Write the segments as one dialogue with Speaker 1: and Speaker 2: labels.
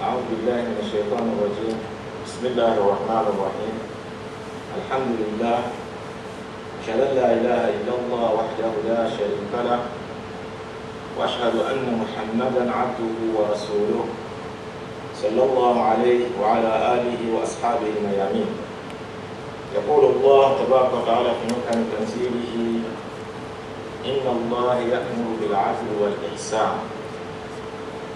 Speaker 1: أعوذ بالله من الشيطان الرجيم. بسم الله الرحمن الرحيم. الحمد لله، أشهد أن لا إله إلا الله وحده لا شريك له، وأشهد أن محمدا عبده ورسوله صلى الله عليه وعلى آله وأصحابه الميامين. يقول الله تبارك وتعالى في محكم تنزيله: إن الله يأمر بالعدل والإحسان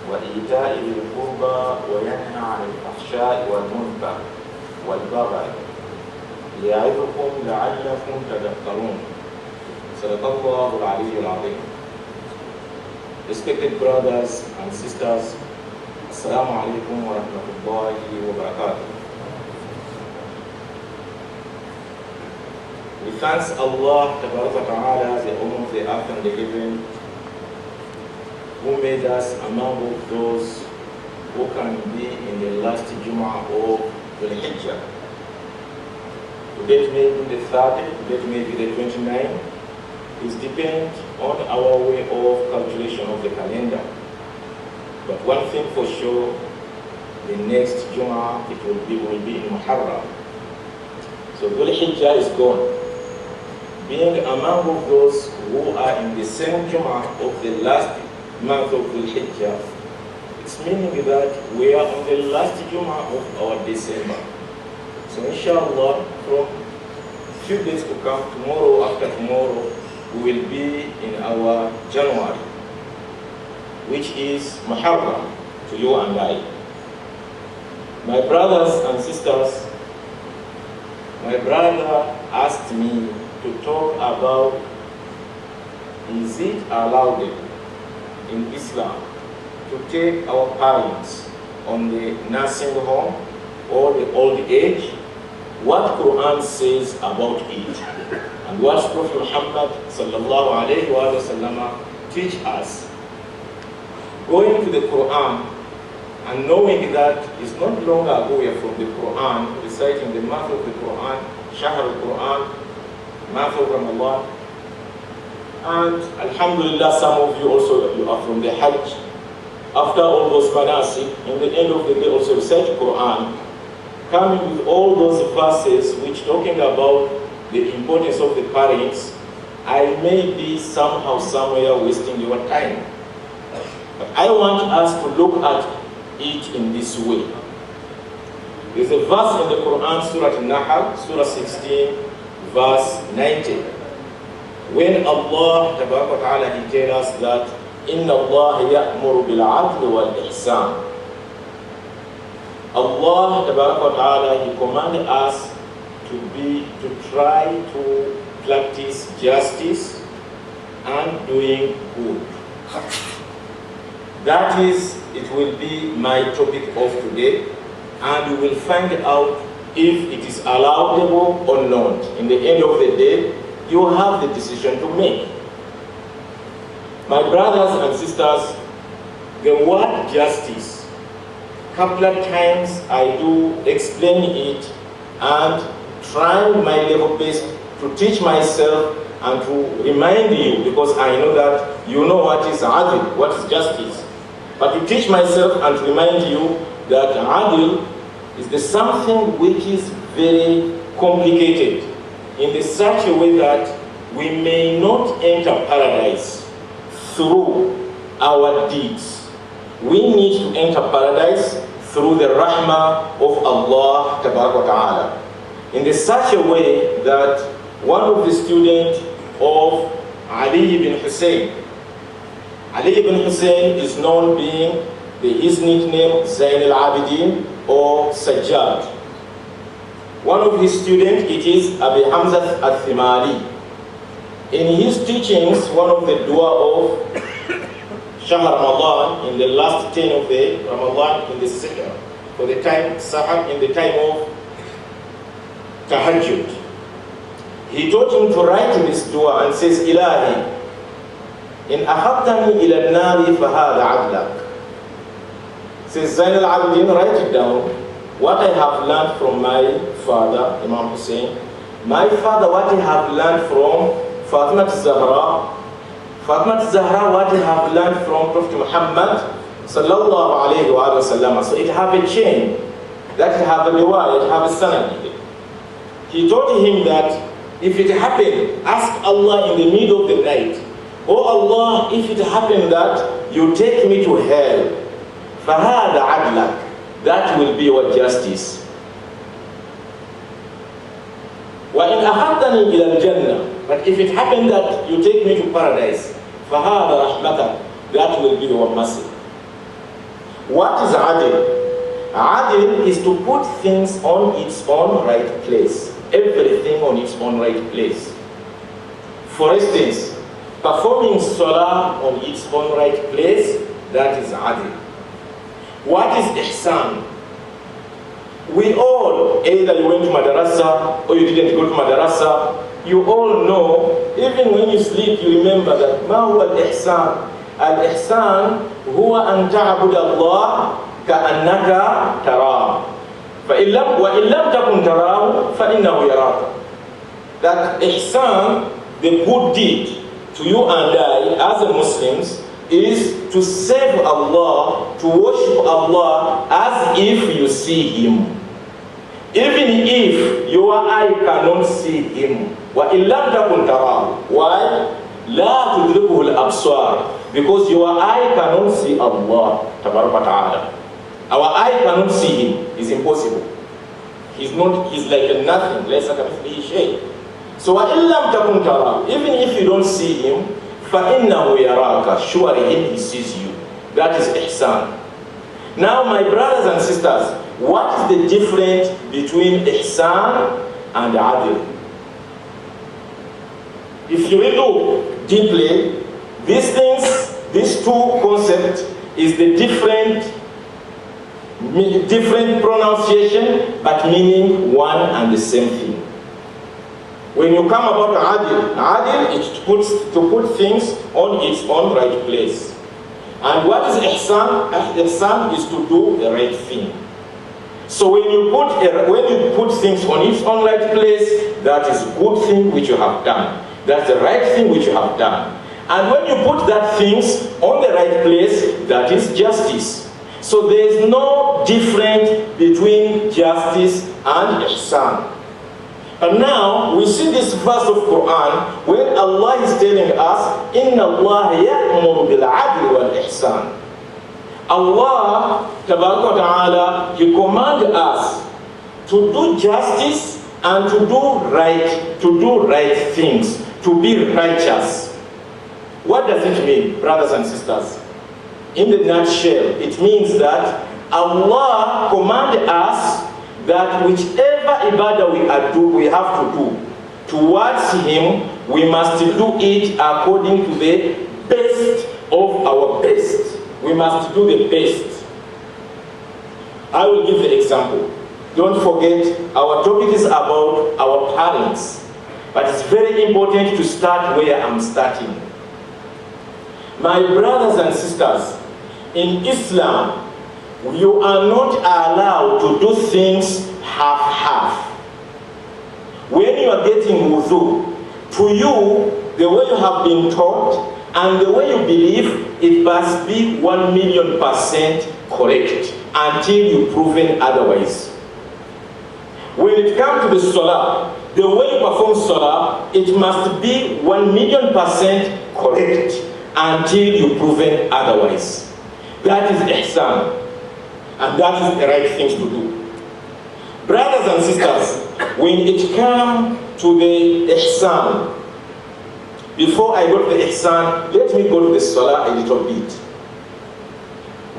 Speaker 1: وإيتاء ذي القربى وينهى عن الفحشاء والمنكر والبغي يعظكم لعلكم تذكرون. صدق الله العلي العظيم. Respected brothers and sisters, Assalamu alaikum wa rahmatullahi wa barakatuh. We thank Allah Ta'ala, the owner of the earth and the heaven, who made us among those who can be in the last Jum'ah of Dhul Hijjah. Today may be the 30th, today may be the 29th. It depends on our way of calculation of the calendar. But one thing for sure, the next Jum'ah it will be in Muharram. So Dhul Hijjah is gone. Being among those who are in the same Jum'ah of the last month of Dhul Hijjah, it's meaning that we are on the last Jum'ah of our December. So inshallah, from few days to come, tomorrow, after tomorrow, we will be in our January, which is Muharram to you and I. My brothers and sisters, my brother asked me to talk about, is it allowed in Islam to take our parents on the nursing home or the old age? What Quran says about it, and what Prophet Muhammad sallallahu alaihi wasallam teach us. Going to the Quran and knowing that it's not long ago we are from the Quran, reciting the month of the Quran, Shahr al-Quran, month of Ramadan, and alhamdulillah, some of you also you are from the Hajj. After all those manasik, in the end of the day also recite Quran, coming with all those verses which talking about the importance of the parents. I may be somehow, somewhere wasting your time. But I want us to look at it in this way. There's a verse in the Quran, Surah An-Nahl, Surah 16, verse 90. When Allah Ta'ala, He tells us that Inna Allah ya'muru bil-'adli wal-ihsan. Allah Ta'ala, He commanded us to try to practice justice and doing good. That is, it will be my topic of today, and we will find out if it is allowable or not. In the end of the day, you have the decision to make. My brothers and sisters, the word justice, couple of times I do explain it and try my level best to teach myself and to remind you, because I know that you know what is adil, what is justice. But to teach myself and to remind you that adil is the something which is very complicated in the such a way that we may not enter paradise through our deeds. We need to enter paradise through the rahmah of Allah Ta'ala. In the such a way that one of the students of Ali ibn Hussein, Ali ibn Hussein is known being his nickname Zayn al-Abidin or Sajjad. One of his students, it is Abi Hamza al-Thimali. In his teachings, one of the dua of Shahr Ramadan, in the last 10 of the Ramadan, in the Sihr, for the time Sahar, in the time of Tahajjud, he taught him to write this dua and says, Ilahi, in akhadtani ila an-nari fahada adlak. Says Zayn al-Abidin, write it down. What I have learned from my father, Imam Hussein, my father, what I have learned from Fatima Zahra, Fatima Zahra, what you have learned from Prophet Muhammad sallallahu alayhi wa sallam. So it have a chain, that it have a riwayah, it have a sanad. He told him that if it happened, ask Allah in the middle of the night, oh Allah, if it happened that you take me to hell, فَهَذَا عَدْلَكَ, that will be your justice. وَإِنْ أَخَذْتَنِي إِلَى الْجَنَّةِ, but if it happened that you take me to paradise, فَهَذَا رَحْمَةً, that will be your mercy. What is adil? Adil is to put things on its own right place. Everything on its own right place. For instance, performing salah on its own right place, that is adil. What is ihsan? We all, either you went to madrasa or you didn't go to madrasa, you all know, even when you sleep, you remember that ما هو الإحسان؟ الإحسان هو أن تعبد الله كأنك تراه وإن لم تكن تراه فإنه يراك. That ihsan, the good deed to you and I as Muslims, is to serve Allah, to worship Allah as if you see Him. Even if your eye cannot see Him. وَإِن لَمْ تَكُنْ تَرَاهُ. Why? لَا تُدْرِكُهُ الْأَبْصَارُ. Because your eye cannot see Allah تبارك وتعالى. Our eye cannot see Him. It's impossible. He's like a nothing. لَيْسَ كَمِثْلِهِ شَيْءٌ. So وَإِن لَمْ تَكُنْ تَرَاهُ. Even if you don't see Him, فَإِنَّهُ يَرَاكَ. Surely He sees you. That is ihsan. Now, my brothers and sisters, what is the difference between ihsan and adil? If you look deeply, these things, these two concepts, is the different pronunciation, but meaning one and the same thing. When you come about adil is to put things on its own right place. And what is ihsan? Ihsan is to do the right thing. So when you put things on its own right place, that is good thing which you have done. That's the right thing which you have done. And when you put that things on the right place, that is justice. So there is no difference between justice and ihsan. And now we see this verse of Quran where Allah is telling us, Inna Allah ya'muru bil 'adli wal ihsan. Allah Ta'ala, He commands us to do justice and to do right things, to be righteous. What does it mean, brothers and sisters? In the nutshell, it means that Allah commands us that whichever ibadah we have to do towards Him, we must do it according to the best of our best. We must do the best. I will give the example. Don't forget, our topic is about our parents. But it's very important to start where I'm starting. My brothers and sisters, in Islam, you are not allowed to do things half-half. When you are getting wudu, to you, the way you have been taught and the way you believe, it must be 1,000,000% correct until you've proven otherwise. When it comes to the salah, the way you perform salah, it must be 1,000,000% correct until you've proven otherwise. That is ihsan. And that is the right thing to do. Brothers and sisters, when it comes to the ihsan, before I go to the ihsan, let me go to the salah a little bit.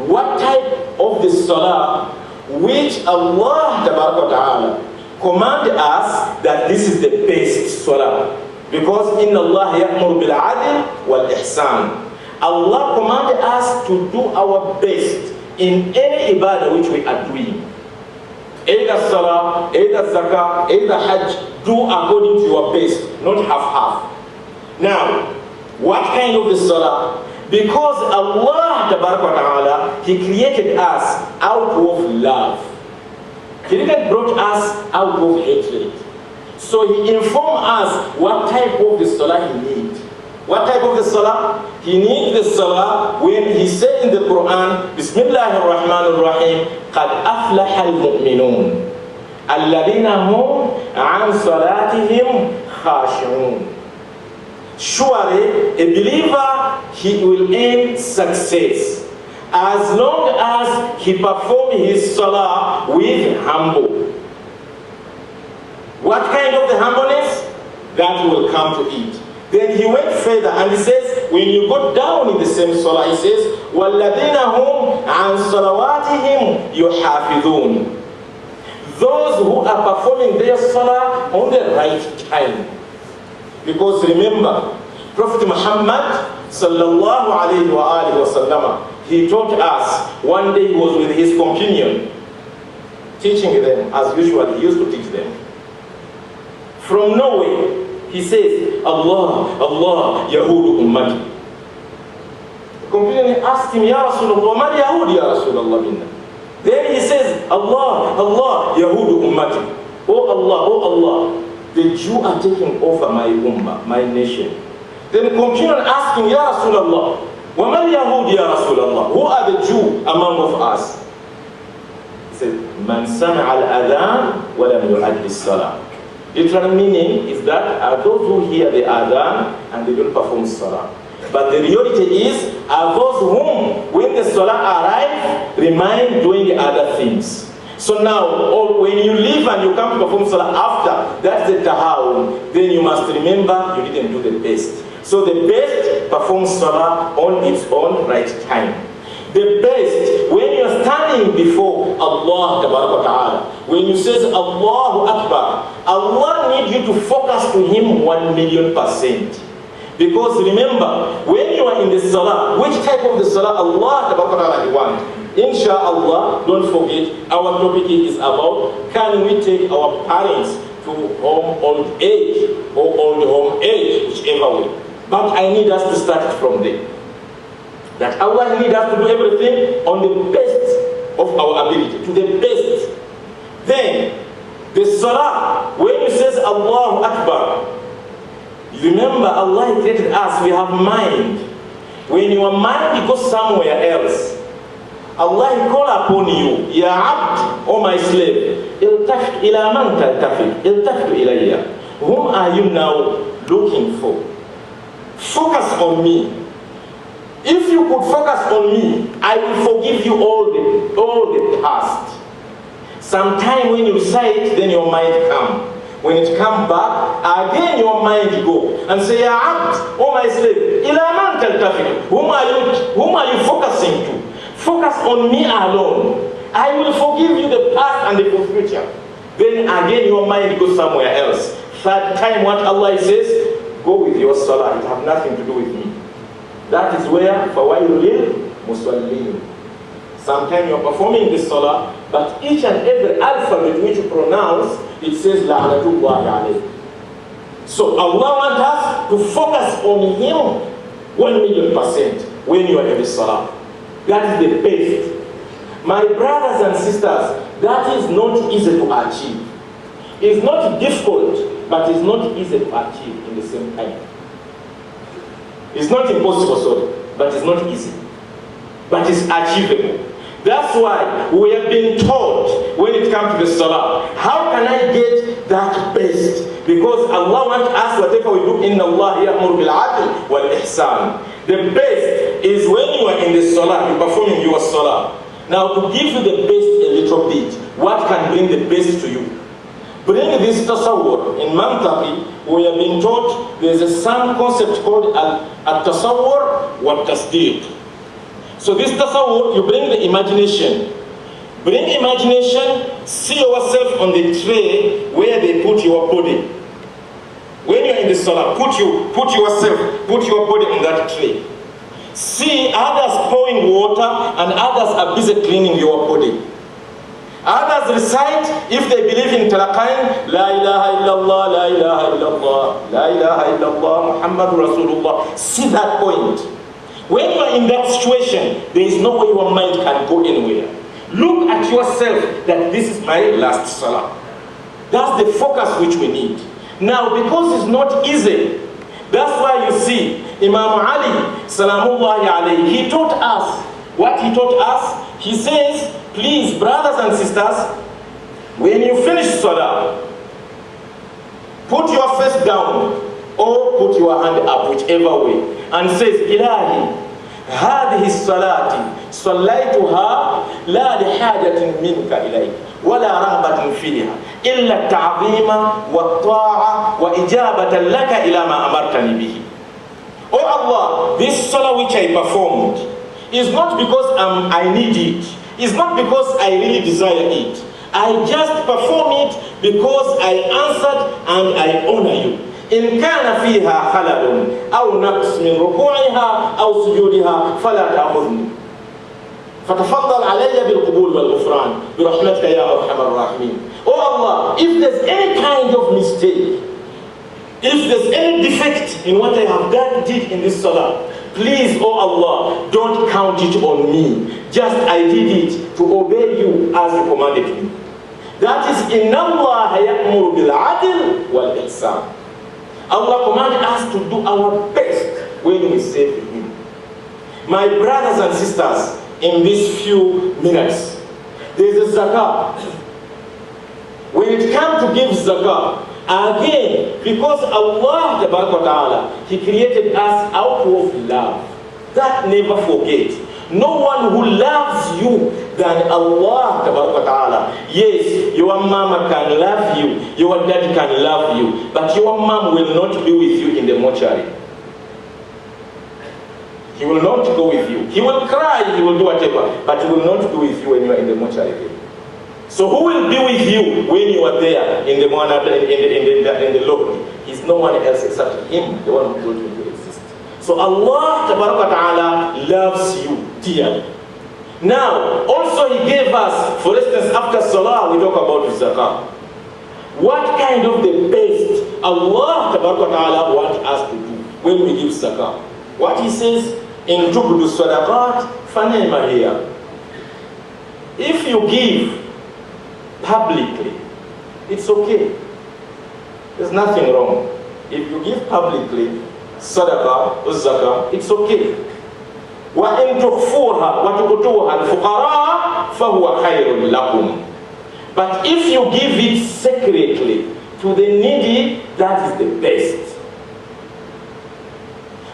Speaker 1: What type of the salah which Allah Ta'ala command us that this is the best salah? Because inna Allah ya'muru bil 'adl wal ihsan. Allah commanded us to do our best in any ibadah which we are doing. Either salah, either zakah, either hajj, do according to your best, not half-half. Now, what kind of the salah? Because Allah Ta'ala, He created us out of love. He didn't brought us out of hatred. So He informed us what type of the salah He needs. What type of the salah? He needs the salah when he said in the Quran, Bismillahir Rahmanir Rahim, قَدْ أَفْلَحَ الْمُؤْمِنُونَ الَّذِينَ هُمْ عَنْ صَلَاتِهِمْ خَاشِعُونَ. Surely, a believer, he will earn success as long as he performs his salah with humble. What kind of the humbleness? That will come to it. Then he went further and he says, when you go down in the same salah, he says, وَالَّذِينَ هُمْ عَنْ صَلَوَاتِهِمْ يُحَافِظُونَ. Those who are performing their salah on the right time. Because remember, Prophet Muhammad sallallahu alayhi wa sallam, he taught us, one day he was with his companion, teaching them as usual, he used to teach them. From nowhere, he says, Allah, Allah, Yahudu ummati. The companion asked him, Ya Rasulullah, ma Yahudi ya Rasulullah minna? Then he says, Allah, Allah, Yahudu ummati. Oh Allah, oh Allah, the Jews are taking over my ummah, my nation. Then the companion asked him, Ya Rasulullah, wa ma Yahudi ya Rasulullah? Who are the Jews among of us? He said, Man sami'a al-adhan wa lam yu'addi as-salah. Literal meaning is that are those who hear the adhan and they don't perform salah. But the reality is, are those whom, when the salah arrives, remain doing the other things. So now, when you leave and you come to perform salah after, that's the tahawun, then you must remember you didn't do the best. So the best performs salah on its own right time. The best, when you're standing before Allah Ta'ala, when you say Allahu Akbar, Allah needs you to focus to Him 1,000,000%. Because remember, when you are in the salah, which type of the salah Allah Ta'ala wants? Inshallah, don't forget, our topic is about, can we take our parents to home old age or old home age, whichever way. But I need us to start from there. That Allah needs us to do everything on the best of our ability, to the best. Then, the salah, when you say Allahu Akbar, remember Allah created us, we have mind. When your mind goes somewhere else, Allah call upon you, Ya Abd, O my slave, iltafit ila man taltafit, iltafit ilayya. Whom are you now looking for? Focus on me. If you could focus on me, I will forgive you all the past. Sometime when you say it, then your mind come. When it come back, again your mind go and say, Ya Abd, O my slave, ila man taltafit. Whom are you focusing to? Focus on me alone. I will forgive you the past and the future. Then again your mind goes somewhere else. Third time what Allah says, go with your salah. It have nothing to do with me. That is where fawailul lil musallin. Sometimes you are performing this salah, but each and every alphabet which you pronounce, it says la'natullahi alayhi. So Allah wants us to focus on Him 1,000,000% when you are in the salah. That is the best. My brothers and sisters, that is not easy to achieve. It's not difficult, but it's not easy to achieve in the same time. It's not impossible, sorry, but it's not easy. But it's achievable. That's why we have been taught when it comes to the salah, how can I get that best? Because Allah wants us, whatever we do, inna Allah ya'mur bil 'adl wal ihsan. The best is when you are in the salah, you're performing your salah. Now, to give you the best a little bit, what can bring the best to you? Bring this tasawwur. In Mantaqi, we have been taught there's some concept called at-tasawwur wa tasdeeq. So this tasawwur, you bring the imagination. Bring imagination, see yourself on the tray where they put your body. When you're in the salah, put your body on that tray. See others pouring water and others are busy cleaning your body. Others recite, if they believe in talaqain, La ilaha illallah, La ilaha illallah, La ilaha illallah, Muhammadur Rasulullah. See that point. When you are in that situation, there is no way your mind can go anywhere. Look at yourself that this is my last salah. That's the focus which we need. Now, because it's not easy, that's why you see, Imam Ali, Salamullahi alayhi, he taught us. What he taught us? He says, please, brothers and sisters, when you finish salah, put your face down or put your hand up, whichever way, and says, Ilahi, هذه الصلاة صليتها لا لحاجة منك إلي ولا رغبة فيها إلا التعظيم والطاعة وإجابة لك إلى ما أمرتني به. Oh Allah, this salah which I performed is not because I need it. It's not because I really desire it. I just perform it because I answered and I honor you. إن كان فيها خلل أو نقص من ركوعها أو سجودها فلا تأخذني فتفضل علي بالقبول والغفران برحمتك يا أرحم الراحمين. Oh Allah, if there's any kind of mistake, if there's any defect in what I have did in this salah, please, oh Allah, don't count it on me. Just I did it to obey you as you commanded me. That is, إِنَّ اللَّهَ يَأْمُرُ بِالْعَدْلِ وَالْإِحْسَانِ. Allah commanded us to do our best when we serve Him. My brothers and sisters, in these few minutes, there is a zakah. When it comes to give zakah, again, because Allah Ta'ala, He created us out of love. That never forget. No one who loves you than Allah Ta'ala. Yes, your mama can love you, your dad can love you, but your mom will not be with you in the mortuary. He will not go with you. He will cry, he will do whatever, but he will not be with you when you are in the mortuary. So who will be with you when you are there in the Lord? Is no one else except Him, the one who told you to exist. So Allah Ta'ala loves you dearly. Now, also He gave us, for instance, after Salah, we talk about zakah. What kind of the best Allah Ta'ala wants us to do when we give zakah? What He says, in Tubdu Sadaqat, Fanema here. If you give publicly, it's okay. There's nothing wrong. If you give publicly, sadaqah or zakah, it's okay. وَإِن تُخْفُوهَا وَتُؤْتُوهَا الْفُقَرَاءَ فَهُوَ خَيْرٌ لَكُمْ. But if you give it secretly to the needy, that is the best.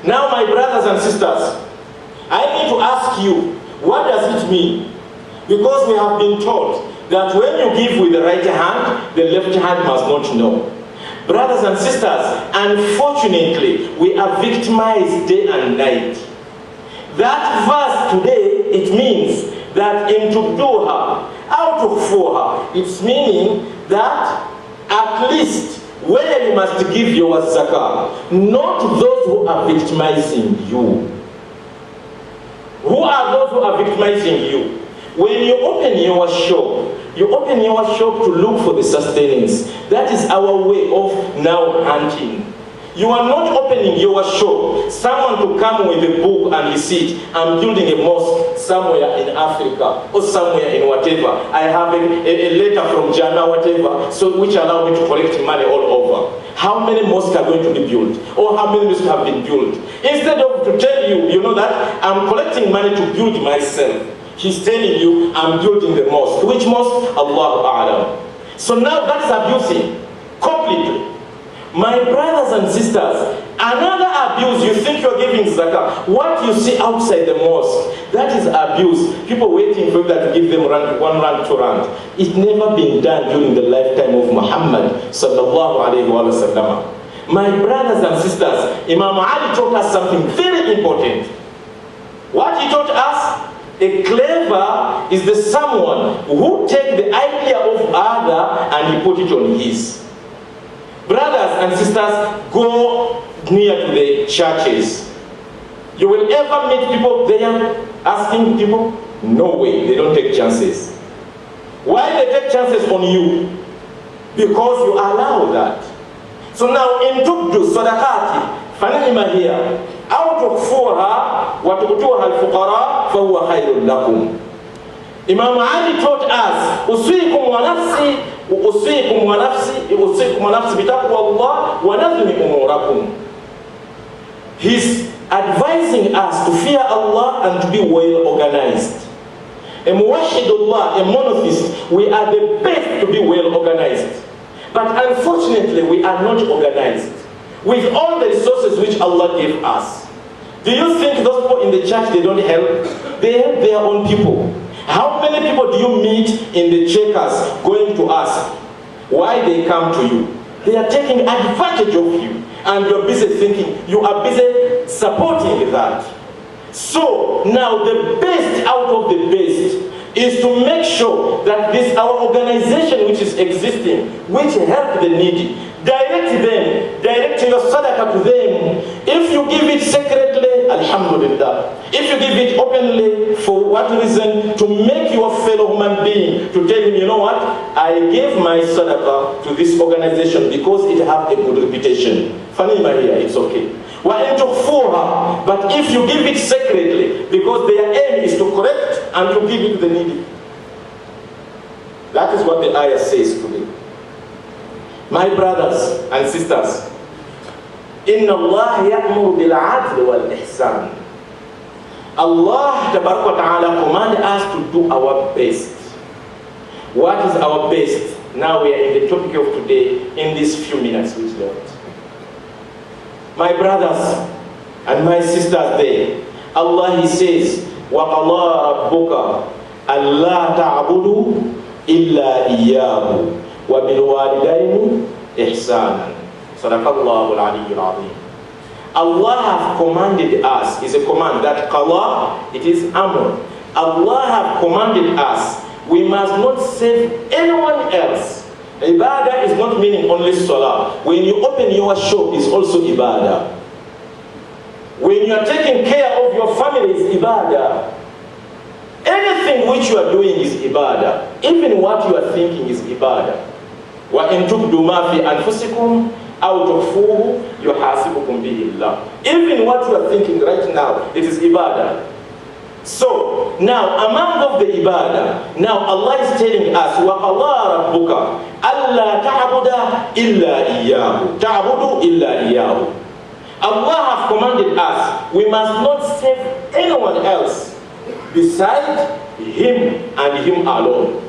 Speaker 1: Now, my brothers and sisters, I need to ask you, what does it mean? Because we have been taught that when you give with the right hand, the left hand must not know. Brothers and sisters, unfortunately, we are victimized day and night. That verse today, it means that in tubduha, out of fuha, it's meaning that at least where you must give your zakah, not those who are victimizing you. Who are those who are victimizing you? When you open your shop, you open your shop to look for the sustenance. That is our way of now hunting. You are not opening your shop, someone to come with a book and receipt, I'm building a mosque somewhere in Africa or somewhere in whatever. I have a letter from Jannah, whatever, so which allow me to collect money all over. How many mosques are going to be built? Or how many mosques have been built? Instead of to tell you, you know that, I'm collecting money to build myself. He's telling you, I'm building the mosque. Which mosque? Allahu A'lam. So now that's abusing completely. My brothers and sisters, another abuse, you think you're giving zakah. What you see outside the mosque, that is abuse. People waiting for that to give them rand, 1 rand, 2 rand. It's never been done during the lifetime of Muhammad sallallahu alayhi wa sallam. My brothers and sisters, Imam Ali taught us something very important. What he taught us, a clever is the someone who take the idea of other and he put it on his. Brothers and sisters, go near to the churches. You will ever meet people there asking people? No way, they don't take chances. Why they take chances on you? Because you allow that. So now in tubdu sadaqati, fanima here, out of fuha, wa tu'tuha al-fuqara, fahuwa khayrun lakum. Imam Ali taught us, usikum wa nafsi, usikum wa nafsi bitaqwa Allah wa nazmi umurakum. His advising us to fear Allah and to be well organized. A muwahidullah, a monotheist, we are the best to be well organized. But unfortunately, we are not organized with all the resources which Allah gave us. Do you think those people in the church, they don't help? They help their own people. How many people do you meet in the checkers going to ask why they come to you? They are taking advantage of you, and you're busy thinking, you are busy supporting that. So now the best out of the best is to make sure that this our organization which is existing, which help the needy, direct your sadaqah to them. If you give it secretly, alhamdulillah. If you give it openly, for what reason? To make your fellow human being, to tell him, you know what, I gave my sadaqah to this organization because it have a good reputation. Fanima here, it's okay. But if you give it secretly, because their aim is to correct and to give it to the needy. That is what the ayah says today. My brothers and sisters, Inna Allah ya'muru bil 'adli wal ihsan. Allah Ta'ala command us to do our best. What is our best? Now we are in the topic of today, in these few minutes with Lord. My brothers and my sisters there, Allah He says, وَقَضَى رَبُّكَ أَلَّا تَعْبُدُوا إِلَّا إِيَّاهُ وَبِالْوَالِدَيْنِ إِحْسَانًا. صدق الله العلي العظيم. Allah have commanded us, is a command that qala, it is amr. Allah have commanded us, we must not save anyone else. Ibadah is not meaning only salah. When you open your shop, it's also ibadah. When you are taking care of your family, it's ibadah. Anything which you are doing is ibadah. Even what you are thinking is ibadah. وَإِن تُبْدُوا مَا فِي أَنفُسِكُمْ أَوْ تُخْفُوهُ يُحَاسِبُكُم بِهِ اللَّهُ. Even what you are thinking right now, it is ibadah. So, now, among of the ibadah, now Allah is telling us, وَقَضَى رَبُّكَ أَلَّا تَعْبُدَ إِلَّا إِيَّاهُ تَعْبُدُ إِلَّا إِيَّاهُ. Allah has commanded us, we must not save anyone else beside Him and Him alone.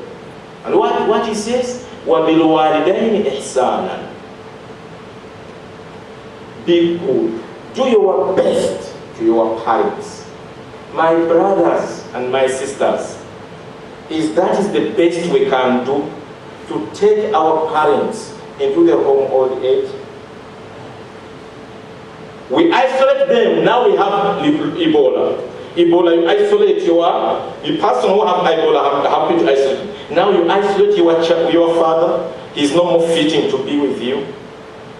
Speaker 1: And what He says? وَبِالْوَالِدَيْنِ إِحْسَانًا. Be good. Do your best to your parents. My brothers and my sisters, that is the best we can do to take our parents into their home old age. We isolate them. Now we have Ebola. Ebola, you isolate the person who have Ebola, happy to isolate. Now you isolate your father. He's no more fitting to be with you.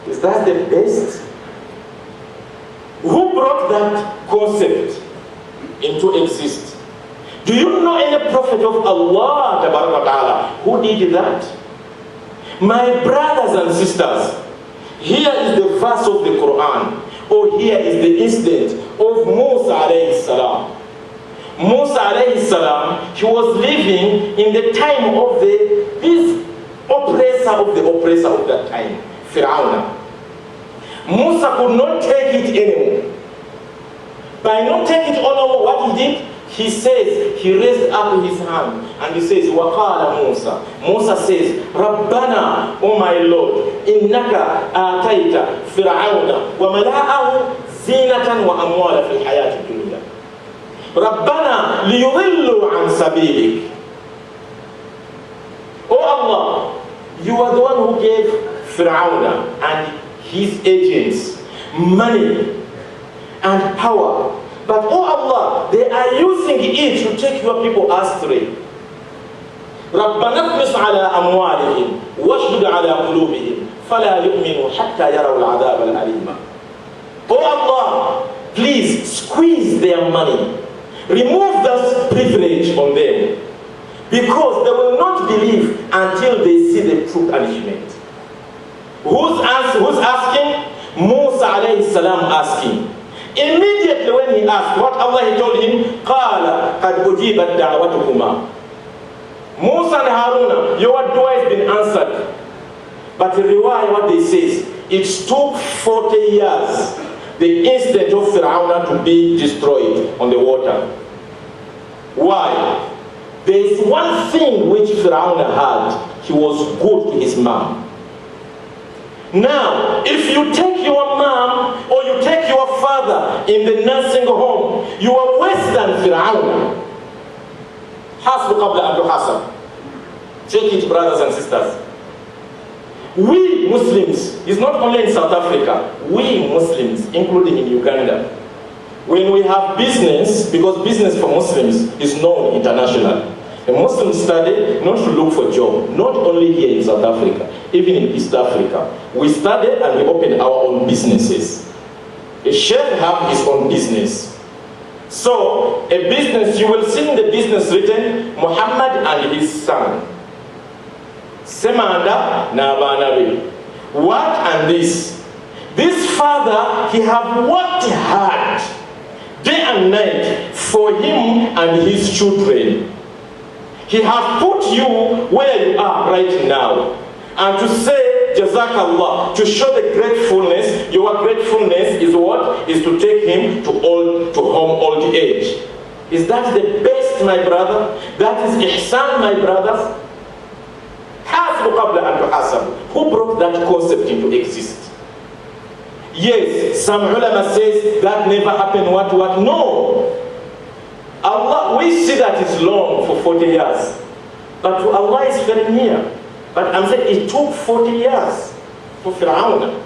Speaker 1: Is that the best? Who brought that concept into existence? Do you know any prophet of Allah who did that? My brothers and sisters, here is the verse of the Quran, or here is the incident of Musa alayhi salam. Musa alayhi salam, he was living in the time of this oppressor of that time, Fir'aun. Musa could not take it anymore. By not taking it all over, what he did, he says, he raised up his hand and he says, وَقَالَ Musa. Musa says, رَبَّنَا, oh my Lord, إِنَّكَ آتَيْتَ فِرْعَوْنَ وَمَلَاءَهُ زِينَةً وَأَمْوَالًا فِي الْحَيَاةِ الدُّنْيَا رَبَّنَا لِيُضِلُّوا عَنْ سَبِيلِكَ. Oh Allah, you are the one who gave Fir'aun and his agents money and power. But oh Allah, they are using it to take your people astray. رَبَّنَا اطْمِسْ عَلَىٰ أَمْوَالِهِمْ وَاشْدُدْ عَلَىٰ قُلُوبِهِمْ فَلَا يُؤْمِنُوا حَتَّى يَرَوْا الْعَذَابَ الْأَلِيمَ. Oh Allah, please squeeze their money. Remove that privilege on them. Because they will not believe until they see the true punishment. Who's asking? Musa alayhi salam asking. Immediately when he asked, what Allah he told him, قَالَ قَدْ أُجِيبَتْ دَعْوَتُكُمَا. Musa and Haruna, your dua has been answered. But in riwayah what they say, it took 40 years the incident of Fir'aun to be destroyed on the water. Why? There is one thing which Fir'aun had. He was good to his mom. Now, if you take your mom or you take your father in the nursing home, you are worse than Fir'aun. Hasbu qabla an tuhasab. Check it, brothers and sisters. We Muslims, it's not only in South Africa, we Muslims, including in Uganda, when we have business, because business for Muslims is known internationally. A Muslim study not to look for job, not only here in South Africa, even in East Africa. We study and we open our own businesses. A sheikh have his own business. So, a business, you will see in the business written, Muhammad and his son. Semanda Nabanabi. What and this? This father, he have worked hard, day and night, for him and his children. He have put you where you are right now. And to say, Jazakallah, to show the gratefulness, your gratefulness is what? Is to take him to home old age. Is that the best, my brother? That is ihsan, my brothers? Who brought that concept into existence? Yes, some ulama says that never happened, what? No. Allah, we see that it's long for 40 years. But to Allah is very near. But I'm saying it took 40 years for Fir'aun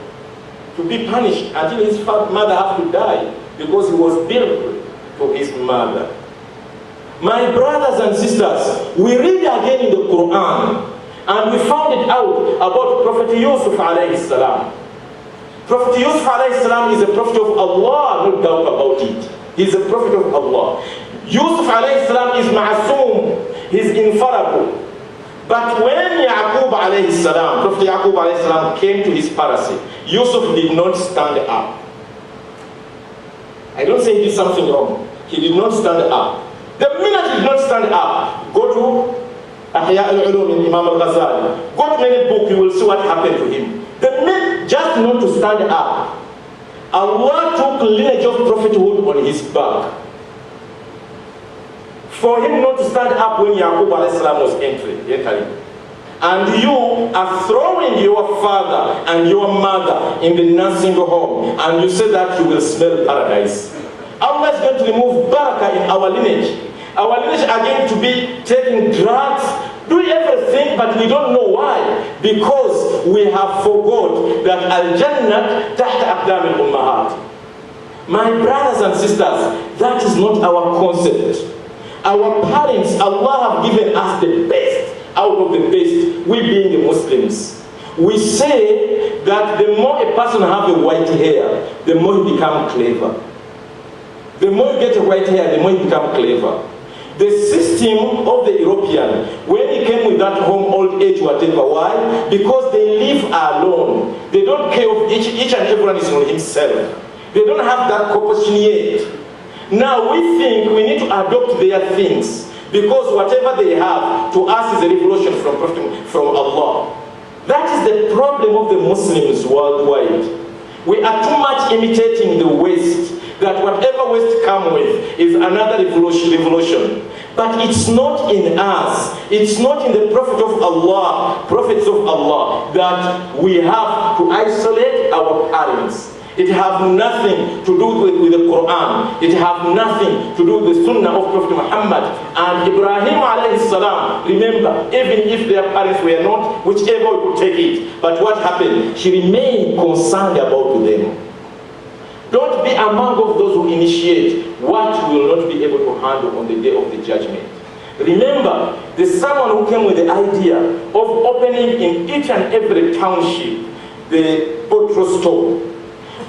Speaker 1: to be punished until his mother had to die because he was built for his mother. My brothers and sisters, we read again in the Quran and we found it out about Prophet Yusuf alayhi salam. Prophet Yusuf alayhi salam is a prophet of Allah, no doubt about it. He's a prophet of Allah. Yusuf alayhi salam is ma'asum, he's infallible. But when Yaqub alayhi salam, Prophet Yaqub alayhi salam came to his palace, Yusuf did not stand up. I don't say he did something wrong. He did not stand up. The minute he did not stand up, go to Ahya al-Ulum in Imam al-Ghazali. Go to many books, you will see what happened to him. The minute just not to stand up, Allah took lineage of prophethood on his back. For him not to stand up when Yaqub alayhi salam was entering. And you are throwing your father and your mother in the nursing home, and you say that you will smell paradise. Allah is going to remove barakah in our lineage. Our lineage are going to be taking drugs, doing everything, but we don't know why. Because we have forgot that Al-Jannah tahta aqdam al-ummahat. My brothers and sisters, that is not our concept. Our parents, Allah have given us the best out of the best, we being the Muslims. We say that the more a person have a white hair, the more he become clever. The more you get a white hair, the more you become clever. The system of the European, when he came with that home old age, whatever, why? Because they live alone. They don't care of each and everyone is on himself. They don't have that compassion yet. Now we think we need to adopt their things because whatever they have to us is a revolution from Allah. That is the problem of the Muslims worldwide. We are too much imitating the West, that whatever West come with is another revolution. But it's not in us, it's not in the prophets of Allah, that we have to isolate our parents. It has nothing to do with the Quran. It has nothing to do with the Sunnah of Prophet Muhammad. And Ibrahim alayhi salam, remember, even if their parents were not, whichever we could take it. But what happened? He remained concerned about them. Don't be among of those who initiate what we will not be able to handle on the day of the judgment. Remember, there's someone who came with the idea of opening in each and every township the petrol store.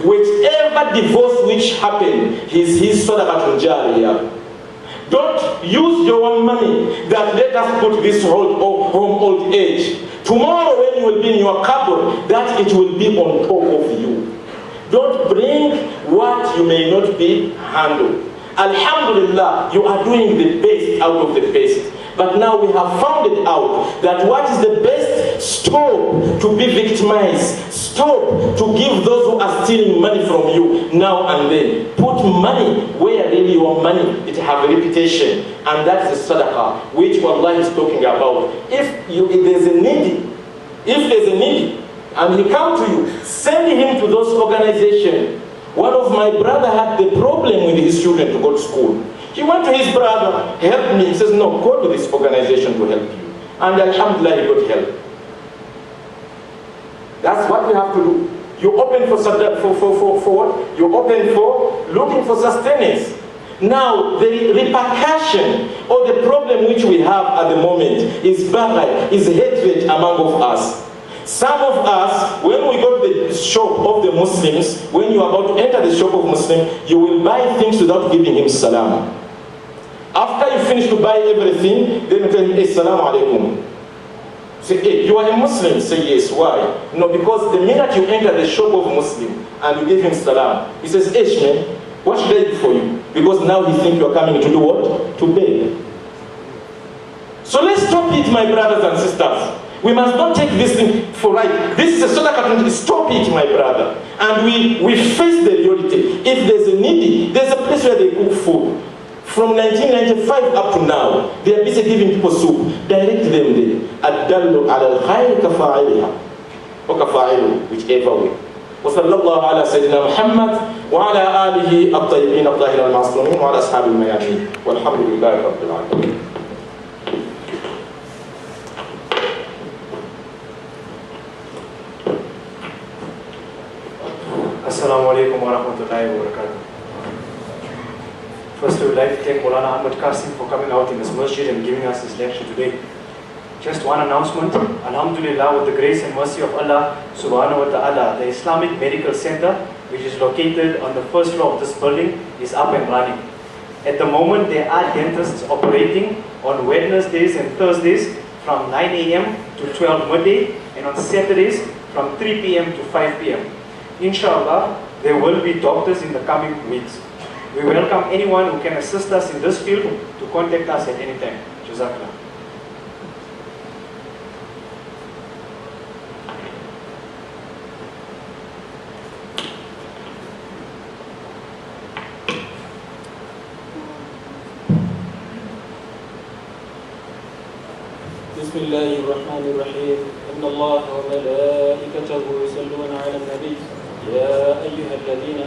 Speaker 1: Whichever divorce which happened is his sadaqatul jariyah. Don't use your own money that let us put this home old age. Tomorrow when you will be in your cupboard, that it will be on top of you. Don't bring what you may not be handled. Alhamdulillah, you are doing the best out of the best. But now we have found it out that what is the best Stop to be victimized. Stop to give those who are stealing money from you now and then. Put money where really your money, it have a reputation. And that is the sadaqah, which Allah is talking about. If there's a needy, and he come to you, send him to those organizations. One of my brother had the problem with his children to go to school. He went to his brother, help me. He says, no, go to this organization to help you. And alhamdulillah, he got help. That's what you have to do. You open for what? You open for looking for sustenance. Now, the repercussion or the problem which we have at the moment is baghay, is hatred among of us. Some of us, when we go to the shop of the Muslims, when you are about to enter the shop of Muslim, you will buy things without giving him salam. After you finish to buy everything, then you tell him, hey, salam alaikum. Say, hey, you are a Muslim? Say, yes. Why? No, because the minute you enter the shop of Muslim and you give him salam, he says, hey, man, what should I do for you? Because now he thinks you are coming to do what? To beg. So let's stop it, my brothers and sisters. We must not take this thing for right. This is a sadaqah. Stop it, my brother. And we face the reality. If there's a needy, there's a place where they cook food. From 1995 up to now, they are busy giving people soup. Direct them there. Ad-dallu ala al-khayr kafa'iliha. Or kafa'ilu, whichever way. وصلى الله على سيدنا محمد وعلى آله الطيبين الطاهرين المعصومين وعلى أصحاب الميامين والحمد لله رب العالمين.
Speaker 2: Assalamu alaikum wa rahmatullahi wa barakatuh. First, we would like to thank Maulana Ahmad Qasim for coming out in this masjid and giving us this lecture today. Just one announcement. Alhamdulillah, with the grace and mercy of Allah subhanahu wa ta'ala, the Islamic Medical Center, which is located on the first floor of this building, is up and running. At the moment, there are dentists operating on Wednesdays and Thursdays from 9 a.m. to 12 midday, and on Saturdays from 3 p.m. to 5 p.m. Inshallah, there will be doctors in the coming weeks. We welcome anyone who can assist us in this field to contact us at any time. Jazakallah.
Speaker 3: بسم الله الرحمن الرحيم إن الله وملائكته يصلون على النبي يا أيها الذين